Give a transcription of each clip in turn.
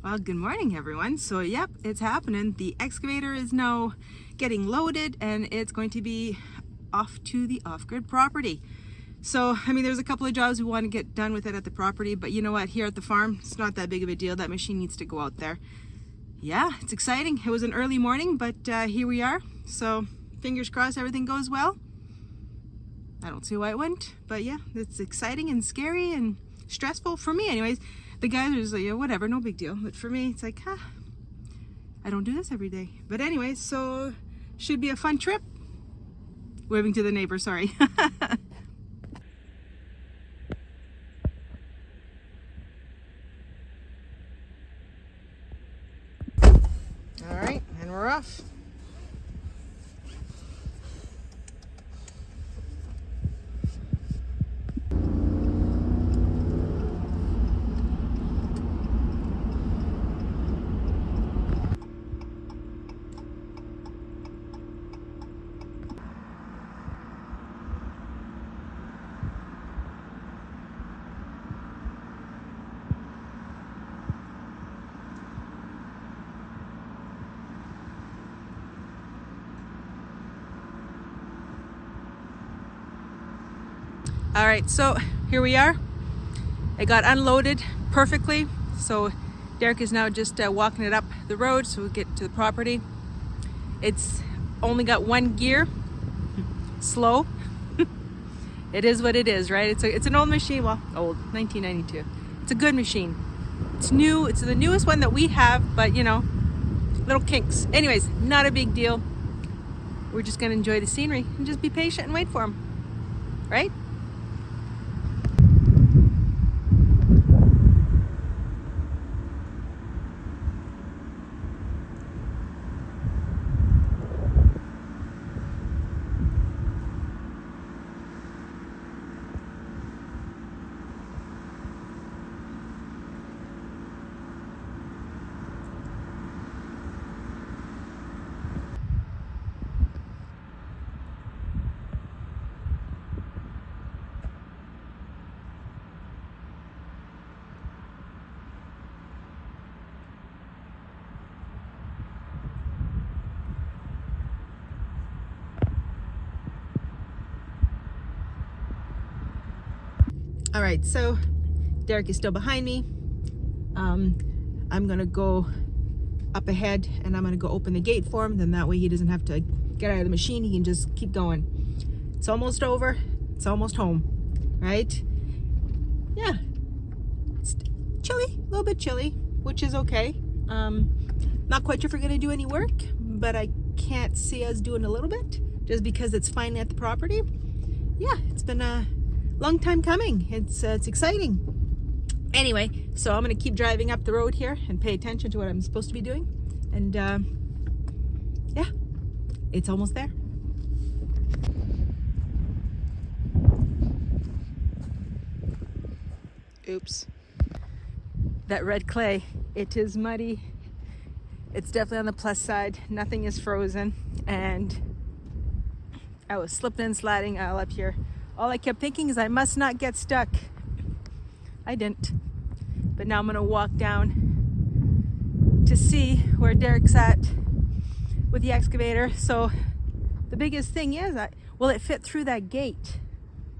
Well, good morning, everyone. So, yep, it's happening. The excavator is now getting loaded and it's going to be off to the off-grid property. So, I mean, there's a couple of jobs we want to get done with it at the property, but you know what? Here at the farm, it's not that big of a deal. That machine needs to go out there. Yeah, it's exciting. It was an early morning, but here we are. So, fingers crossed everything goes well. I don't see why it wouldn't, but yeah, it's exciting and scary and stressful for me anyways. The guys are just like, yeah, whatever, no big deal. But for me, it's like, I don't do this every day. But anyway, so should be a fun trip. Waving to the neighbor, sorry. All right, and we're off. All right, so here we are. It got unloaded perfectly. So Derek is now just walking it up the road so we get to the property. It's only got one gear, slow. It is what it is, right? It's an old machine, well, old, 1992. It's a good machine. It's new, it's the newest one that we have, but you know, little kinks. Anyways, not a big deal. We're just gonna enjoy the scenery and just be patient and wait for him, right? All right, so Derek is still behind me. I'm gonna go up ahead and I'm gonna go open the gate for him. Then that way he doesn't have to get out of the machine. He can just keep going. It's almost over. It's almost home, right? Yeah, it's chilly, a little bit chilly, which is okay. Not quite sure if we're gonna do any work, but I can't see us doing a little bit just because it's finally at the property. Yeah, it's been a long time coming. It's exciting. Anyway, so I'm gonna keep driving up the road here and pay attention to what I'm supposed to be doing. And yeah, it's almost there. Oops. That red clay, it is muddy. It's definitely on the plus side. Nothing is frozen. And I was slipping and sliding all up here. All I kept thinking is I must not get stuck. I didn't. But now I'm gonna walk down to see where Derek's at with the excavator. So the biggest thing is, will it fit through that gate?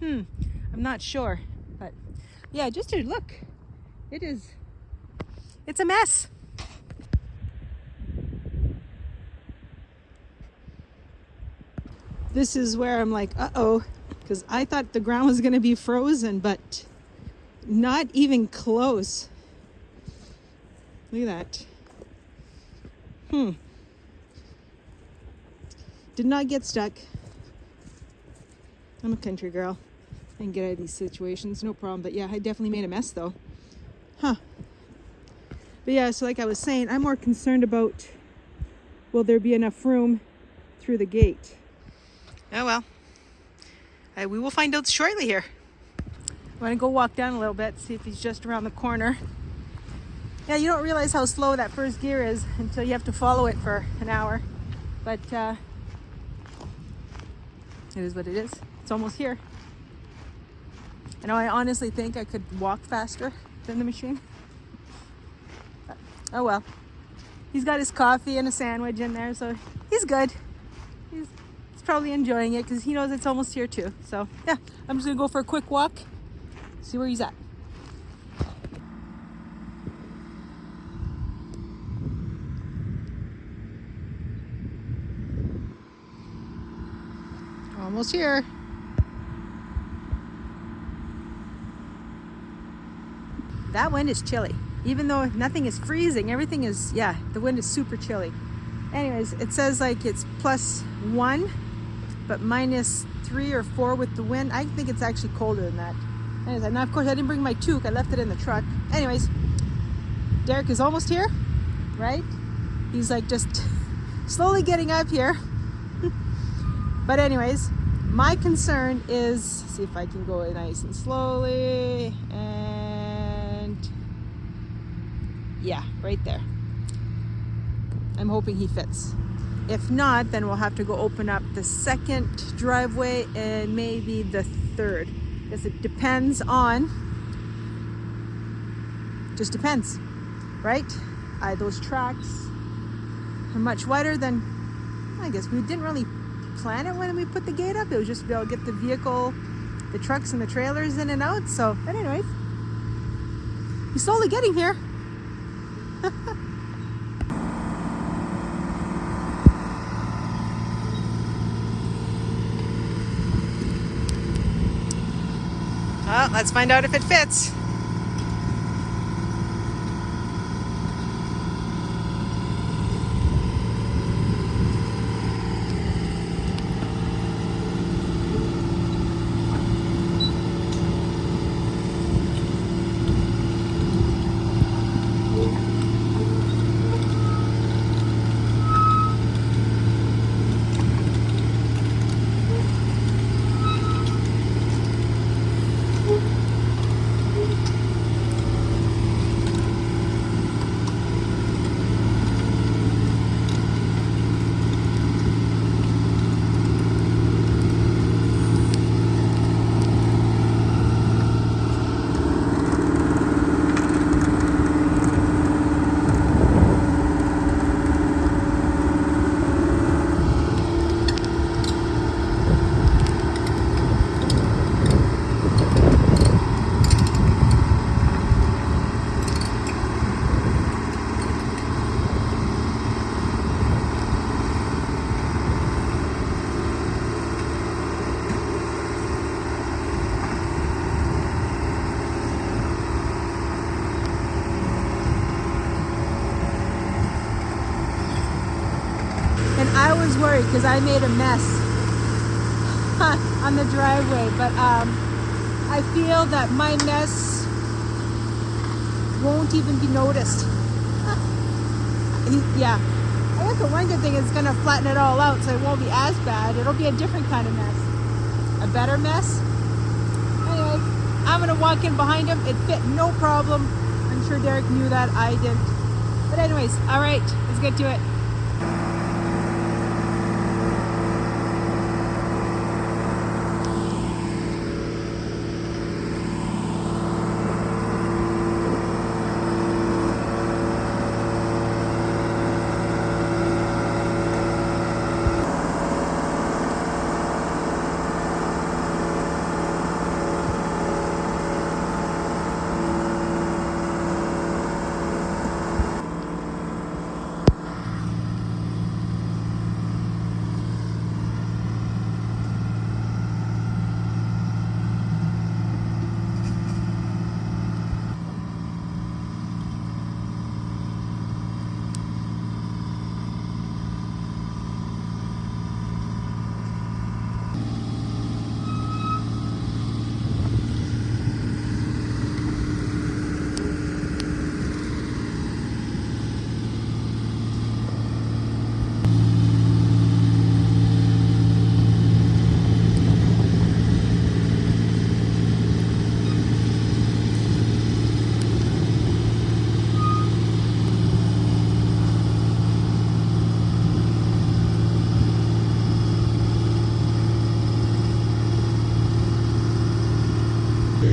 I'm not sure. But yeah, just to look, it's a mess. This is where I'm like, uh-oh. Because I thought the ground was going to be frozen, but not even close. Look at that. Did not get stuck. I'm a country girl. I can get out of these situations, no problem. But yeah, I definitely made a mess though. But yeah, so like I was saying, I'm more concerned about, will there be enough room through the gate? Oh well. We will find out shortly here. I'm gonna go walk down a little bit, see if he's just around the corner. Yeah, you don't realize how slow that first gear is until you have to follow it for an hour. But it is what it is. It's almost here. I know I honestly think I could walk faster than the machine. But Oh well. He's got his coffee and a sandwich in there, so he's good. He's probably enjoying it because he knows it's almost here too. So yeah, I'm just gonna go for a quick walk, see where he's at. Almost here. That wind is chilly. Even though nothing is freezing, everything is, yeah, the wind is super chilly. Anyways, it says like it's +1, but -3 or 4 with the wind. I think it's actually colder than that. Anyways, and of course I didn't bring my toque. I left it in the truck. Anyways, Derek is almost here, right? He's like just slowly getting up here. But anyways, my concern is, see if I can go nice and slowly, and yeah, right there. I'm hoping he fits. If not, then we'll have to go open up the second driveway and maybe the third. Because it depends on, just depends, right? Those tracks are much wider than, I guess we didn't really plan it when we put the gate up. It was just to be able to get the vehicle, the trucks and the trailers in and out. So, but anyways, he's slowly getting here. Well, let's find out if it fits. I was worried because I made a mess on the driveway, but I feel that my mess won't even be noticed. Yeah, I guess the one good thing is it's going to flatten it all out, so it won't be as bad. It'll be a different kind of mess, a better mess. Anyway, I'm going to walk in behind him. It fit no problem. I'm sure Derek knew that. I didn't. But anyways, all right, let's get to it.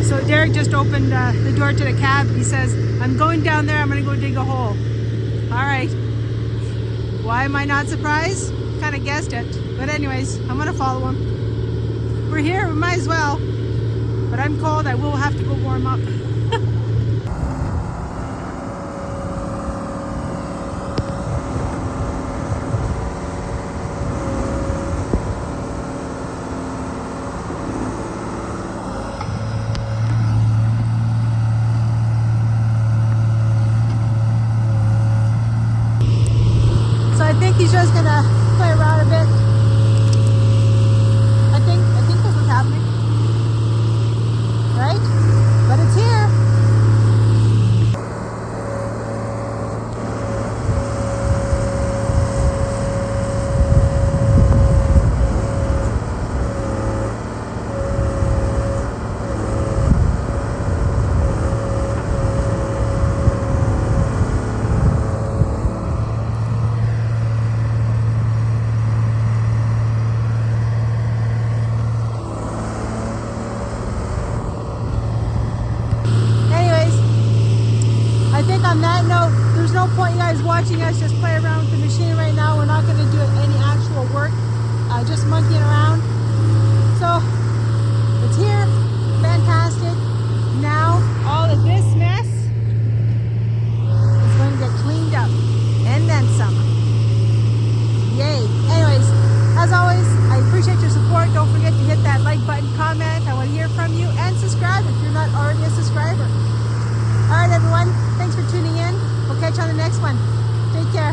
So Derek just opened the door to the cab. He says, I'm going down there, I'm gonna go dig a hole. All right. Why am I not surprised? Kind of guessed it. But anyways, I'm gonna follow him. We're here, we might as well. But I'm cold, I will have to go warm up. So I think he's just gonna play around a bit. I think that's what's happening. Right? But it's here. I think on that note, there's no point you guys watching us just play around with the machine right now. We're not going to do any actual work, just monkeying around. So it's here, fantastic. Now all of this mess is going to get cleaned up and then some. Yay. Anyways, as always, I appreciate your support. Don't forget to hit that like button, comment. I want to hear from you, and subscribe if you're not already a subscriber. All right, everyone. Thanks for tuning in. We'll catch you on the next one. Take care.